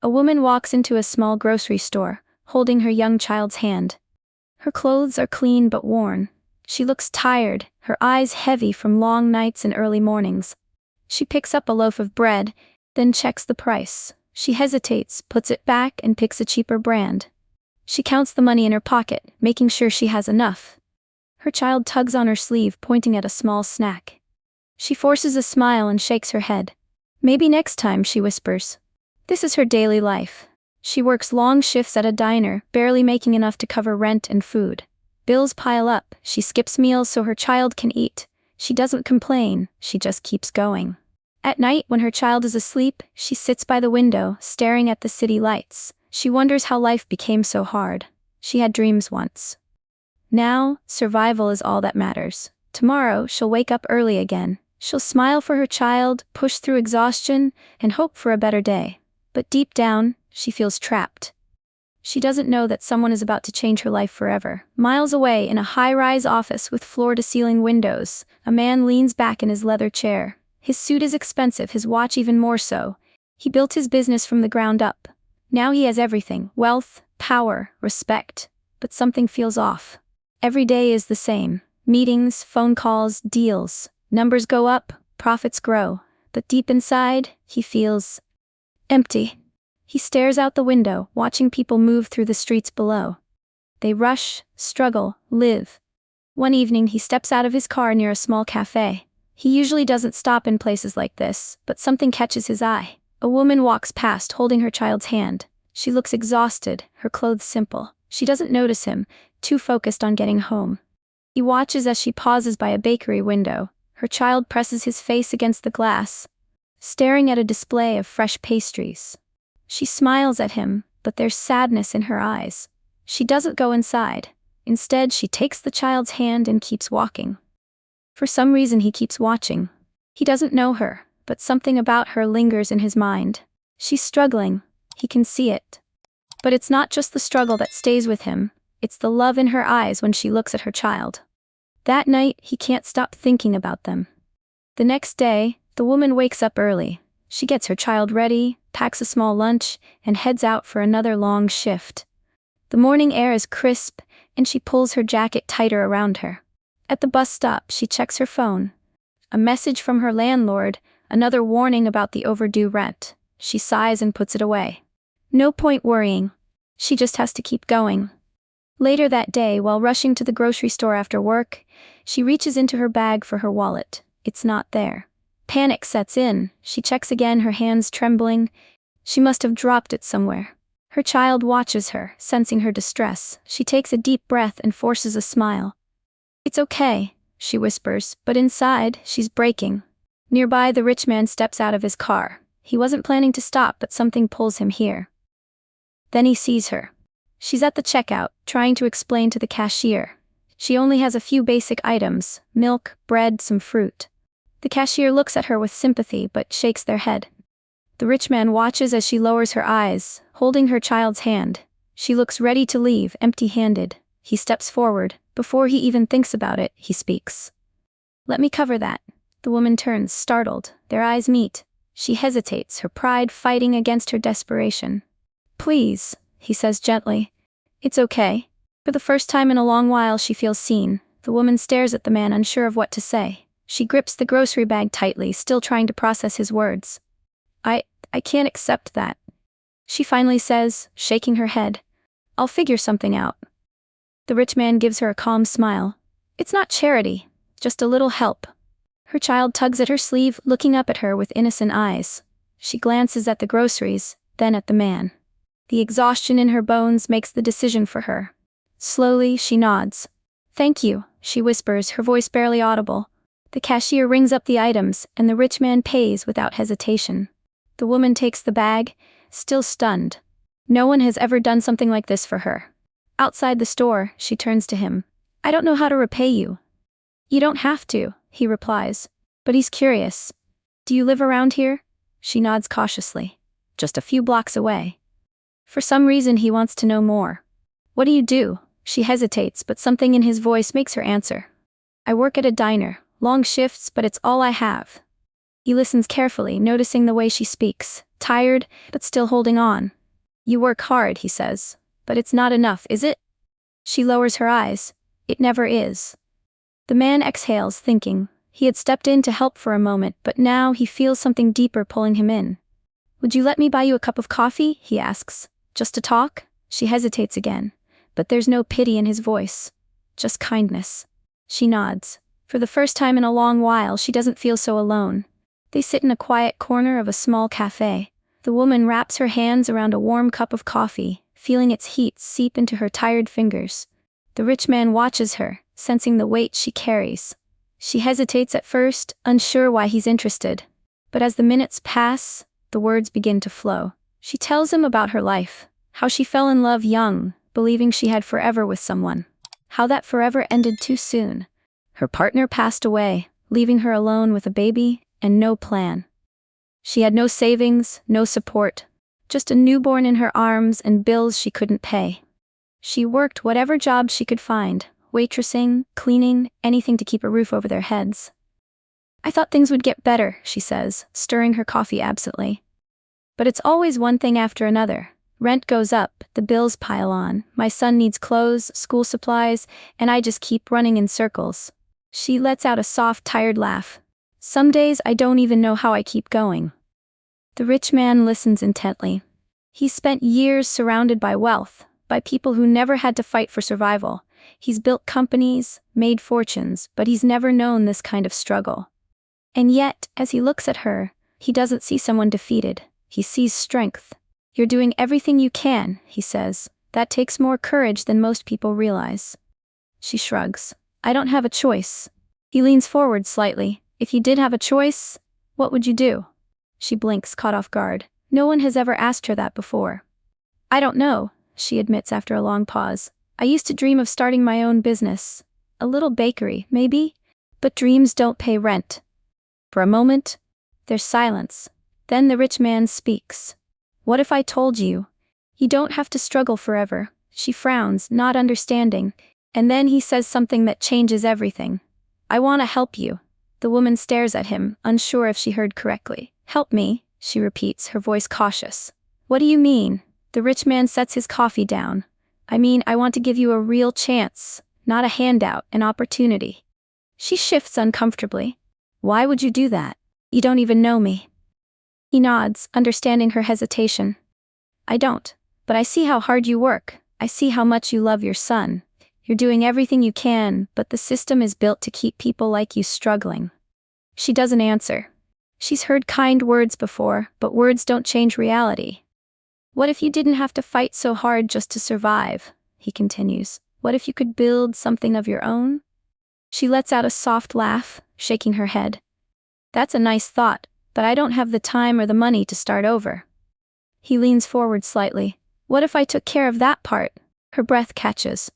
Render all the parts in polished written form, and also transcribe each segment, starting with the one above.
A woman walks into a small grocery store, holding her young child's hand. Her clothes are clean but worn. She looks tired, her eyes heavy from long nights and early mornings. She picks up a loaf of bread, then checks the price. She hesitates, puts it back, and picks a cheaper brand. She counts the money in her pocket, making sure she has enough. Her child tugs on her sleeve, pointing at a small snack. She forces a smile and shakes her head. Maybe next time, she whispers. This is her daily life. She works long shifts at a diner, barely making enough to cover rent and food. Bills pile up. She skips meals so her child can eat. She doesn't complain, she just keeps going. At night, when her child is asleep, she sits by the window, staring at the city lights. She wonders how life became so hard. She had dreams once. Now, survival is all that matters. Tomorrow, she'll wake up early again. She'll smile for her child, push through exhaustion, and hope for a better day. But deep down, she feels trapped. She doesn't know that someone is about to change her life forever. Miles away, in a high-rise office with floor-to-ceiling windows, a man leans back in his leather chair. His suit is expensive, his watch even more so. He built his business from the ground up. Now he has everything: wealth, power, respect. But something feels off. Every day is the same. Meetings, phone calls, deals. Numbers go up, profits grow. But deep inside, he feels empty. He stares out the window, watching people move through the streets below. They rush, struggle, live. One evening, he steps out of his car near a small cafe. He usually doesn't stop in places like this, but something catches his eye. A woman walks past, holding her child's hand. She looks exhausted, her clothes simple. She doesn't notice him, too focused on getting home. He watches as she pauses by a bakery window. Her child presses his face against the glass, staring at a display of fresh pastries. She smiles at him, but there's sadness in her eyes. She doesn't go inside. Instead, she takes the child's hand and keeps walking. For some reason, he keeps watching. He doesn't know her, but something about her lingers in his mind. She's struggling. He can see it. But it's not just the struggle that stays with him. It's the love in her eyes when she looks at her child. That night, he can't stop thinking about them. The next day, the woman wakes up early. She gets her child ready, packs a small lunch, and heads out for another long shift. The morning air is crisp, and she pulls her jacket tighter around her. At the bus stop, she checks her phone. A message from her landlord, another warning about the overdue rent. She sighs and puts it away. No point worrying. She just has to keep going. Later that day, while rushing to the grocery store after work, she reaches into her bag for her wallet. It's not there. Panic sets in. She checks again, her hands trembling. She must have dropped it somewhere. Her child watches her, sensing her distress. She takes a deep breath and forces a smile. "It's okay," she whispers, but inside, she's breaking. Nearby, the rich man steps out of his car. He wasn't planning to stop, but something pulls him here. Then he sees her. She's at the checkout, trying to explain to the cashier. She only has a few basic items: milk, bread, some fruit. The cashier looks at her with sympathy but shakes their head. The rich man watches as she lowers her eyes, holding her child's hand. She looks ready to leave, empty-handed. He steps forward. Before he even thinks about it, he speaks. "Let me cover that." The woman turns, startled. Their eyes meet. She hesitates, her pride fighting against her desperation. "Please," he says gently. "It's okay." For the first time in a long while, she feels seen. The woman stares at the man, unsure of what to say. She grips the grocery bag tightly, still trying to process his words. I can't accept that," she finally says, shaking her head. "I'll figure something out." The rich man gives her a calm smile. "It's not charity, just a little help." Her child tugs at her sleeve, looking up at her with innocent eyes. She glances at the groceries, then at the man. The exhaustion in her bones makes the decision for her. Slowly, she nods. "Thank you," she whispers, her voice barely audible. The cashier rings up the items, and the rich man pays without hesitation. The woman takes the bag, still stunned. No one has ever done something like this for her. Outside the store, she turns to him. "I don't know how to repay you." "You don't have to," he replies. But he's curious. "Do you live around here?" She nods cautiously. "Just a few blocks away." For some reason, he wants to know more. "What do you do?" She hesitates, but something in his voice makes her answer. "I work at a diner. Long shifts, but it's all I have." He listens carefully, noticing the way she speaks, tired, but still holding on. You work hard, he says. But it's not enough, is it? She lowers her eyes. It never is. The man exhales, thinking. He had stepped in to help for a moment, but now he feels something deeper pulling him in. Would you let me buy you a cup of coffee? He asks. Just to talk? She hesitates again. But there's no pity in his voice. Just kindness. She nods. For the first time in a long while, she doesn't feel so alone. They sit in a quiet corner of a small cafe. The woman wraps her hands around a warm cup of coffee, feeling its heat seep into her tired fingers. The rich man watches her, sensing the weight she carries. She hesitates at first, unsure why he's interested. But as the minutes pass, the words begin to flow. She tells him about her life, how she fell in love young, believing she had forever with someone. How that forever ended too soon. Her partner passed away, leaving her alone with a baby and no plan. She had no savings, no support, just a newborn in her arms and bills she couldn't pay. She worked whatever job she could find, waitressing, cleaning, anything to keep a roof over their heads. I thought things would get better, she says, stirring her coffee absently. But it's always one thing after another. Rent goes up, the bills pile on, my son needs clothes, school supplies, and I just keep running in circles. She lets out a soft, tired laugh. Some days I don't even know how I keep going. The rich man listens intently. He's spent years surrounded by wealth, by people who never had to fight for survival. He's built companies, made fortunes, but he's never known this kind of struggle. And yet, as he looks at her, he doesn't see someone defeated. He sees strength. You're doing everything you can, he says. That takes more courage than most people realize. She shrugs. I don't have a choice. He leans forward slightly. If you did have a choice, what would you do? She blinks, caught off guard. No one has ever asked her that before. I don't know, she admits after a long pause. I used to dream of starting my own business. A little bakery, maybe? But dreams don't pay rent. For a moment, there's silence. Then the rich man speaks. What if I told you? You don't have to struggle forever. She frowns, not understanding. And then he says something that changes everything. I want to help you. The woman stares at him, unsure if she heard correctly. Help me, she repeats, her voice cautious. What do you mean? The rich man sets his coffee down. I mean, I want to give you a real chance, not a handout, an opportunity. She shifts uncomfortably. Why would you do that? You don't even know me. He nods, understanding her hesitation. I don't, but I see how hard you work. I see how much you love your son. You're doing everything you can, but the system is built to keep people like you struggling. She doesn't answer. She's heard kind words before, but words don't change reality. What if you didn't have to fight so hard just to survive? He continues. What if you could build something of your own? She lets out a soft laugh, shaking her head. That's a nice thought, but I don't have the time or the money to start over. He leans forward slightly. What if I took care of that part? Her breath catches.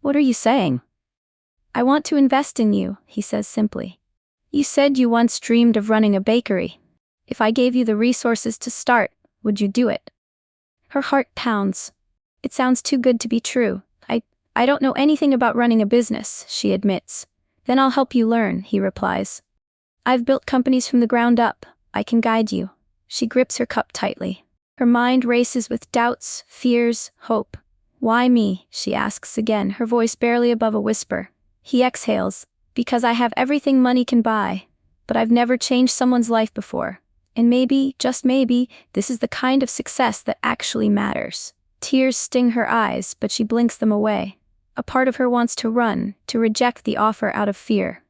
What are you saying? I want to invest in you, he says simply. You said you once dreamed of running a bakery. If I gave you the resources to start, would you do it? Her heart pounds. It sounds too good to be true. I don't know anything about running a business, she admits. Then I'll help you learn, he replies. I've built companies from the ground up. I can guide you. She grips her cup tightly. Her mind races with doubts, fears, hope. Why me? She asks again, her voice barely above a whisper. He exhales. Because I have everything money can buy. But I've never changed someone's life before. And maybe, just maybe, this is the kind of success that actually matters. Tears sting her eyes, but she blinks them away. A part of her wants to run, to reject the offer out of fear.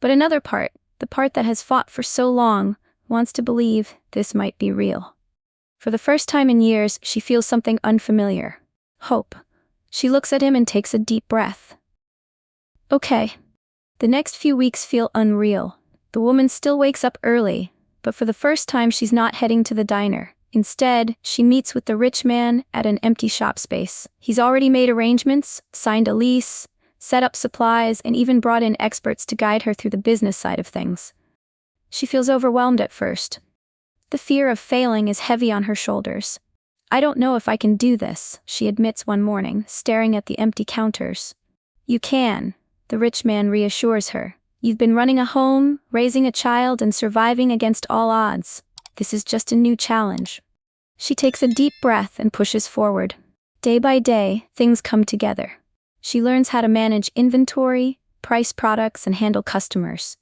But another part, the part that has fought for so long, wants to believe this might be real. For the first time in years, she feels something unfamiliar. Hope. She looks at him and takes a deep breath. Okay. The next few weeks feel unreal. The woman still wakes up early, but for the first time she's not heading to the diner. Instead, she meets with the rich man at an empty shop space. He's already made arrangements, signed a lease, set up supplies, and even brought in experts to guide her through the business side of things. She feels overwhelmed at first. The fear of failing is heavy on her shoulders. I don't know if I can do this, she admits one morning, staring at the empty counters. You can, the rich man reassures her. You've been running a home, raising a child, and surviving against all odds. This is just a new challenge. She takes a deep breath and pushes forward. Day by day, things come together. She learns how to manage inventory, price products, and handle customers.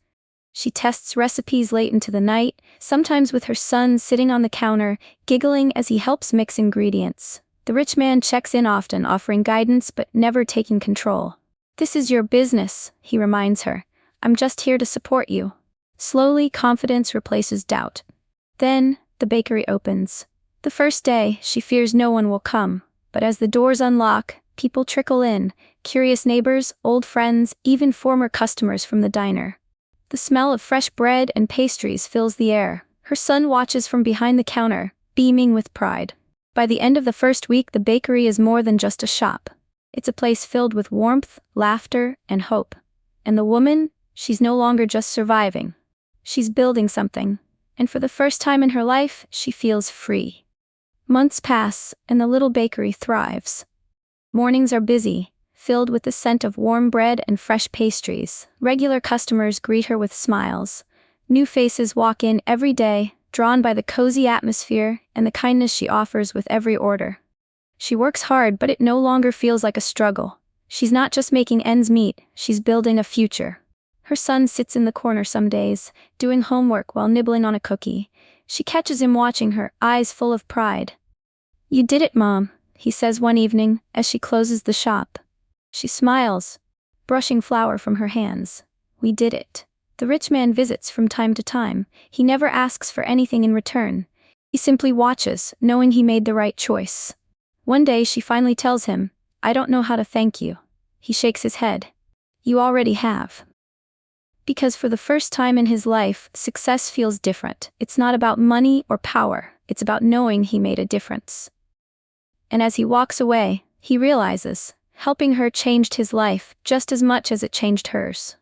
She tests recipes late into the night, sometimes with her son sitting on the counter, giggling as he helps mix ingredients. The rich man checks in often, offering guidance but never taking control. "This is your business," he reminds her. "I'm just here to support you." Slowly, confidence replaces doubt. Then, the bakery opens. The first day, she fears no one will come, but as the doors unlock, people trickle in, curious neighbors, old friends, even former customers from the diner. The smell of fresh bread and pastries fills the air. Her son watches from behind the counter, beaming with pride. By the end of the first week, the bakery is more than just a shop. It's a place filled with warmth, laughter, and hope. And the woman, she's no longer just surviving. She's building something, and for the first time in her life, she feels free. Months pass, and the little bakery thrives. Mornings are busy, filled with the scent of warm bread and fresh pastries. Regular customers greet her with smiles. New faces walk in every day, drawn by the cozy atmosphere and the kindness she offers with every order. She works hard, but it no longer feels like a struggle. She's not just making ends meet, she's building a future. Her son sits in the corner some days, doing homework while nibbling on a cookie. She catches him watching her, eyes full of pride. "You did it, Mom," he says one evening, as she closes the shop. She smiles, brushing flour from her hands. "We did it." The rich man visits from time to time. He never asks for anything in return. He simply watches, knowing he made the right choice. One day she finally tells him, "I don't know how to thank you." He shakes his head. "You already have." Because for the first time in his life, success feels different. It's not about money or power. It's about knowing he made a difference. And as he walks away, he realizes, helping her changed his life just as much as it changed hers.